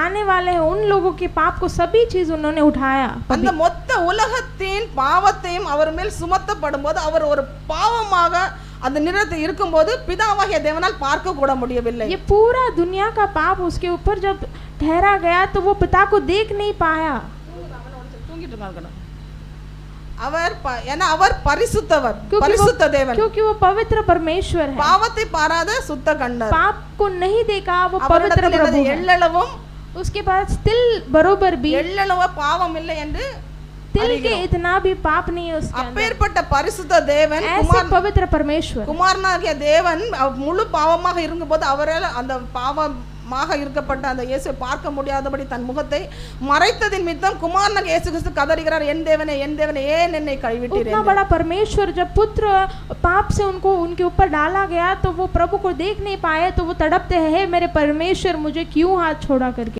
आने वाले हैं उन लोगों के पाप को सभी चीज उन्होंने उठाया। அந்த மொத்த உலகத்தின் பாவத்தையும் அவர் மேல் சுமத்தப்படும் போது அவர் ஒரு பாவமாக அந்த நிறத்தில் இருக்கும்போது பிதாவாகிய தேவனால் பார்க்க கூட முடியவில்லை. ये पूरा दुनिया का पाप उसके ऊपर जब ठहरा गया तो वो पिता को देख नहीं पाया। தூங்கிட்டு இருக்காங்க. அவர் பரிசுத்தவர், பரிசுத்த தேவன். क्योंकि वो पवित्र परमेश्वर है। பாவத்தை பாராத சுத்த கண்டர். पाप को नहीं देखा, वो पवित्र प्रभु है। எள்ளளவும் उसके पास तिल बरोबर भी, எள்ளளவு பாவம் இல்லை என்று तिल के इतना भी पाप नहीं है उसके अंदर। அப்பேற்பட்ட பரிசுத்த தேவன், ऐसे पवित्र परमेश्वर, குமாரனாகிய தேவன் முழு பாவமாக இருக்கும்போது அவரால் அந்த பாவமாக இருக்கப்பட்ட அந்த இயேசுவை பார்க்க முடியாதபடி தன் முகத்தை மறைத்ததின் நிமித்தம் குமாரனாகிய இயேசு கிறிஸ்து கதறுகிறார், என் தேவனே என் தேவனே ஏன் என்னை கைவிட்டீர்? उतना बड़ा परमेश्वर जब पुत्र पाप से उनको उनके ऊपर डाला गया तो वो प्रभु को देख नहीं पाए, तो वो तड़पते हैं, हे मेरे परमेश्वर मुझे क्यों हाथ छोड़ा करके।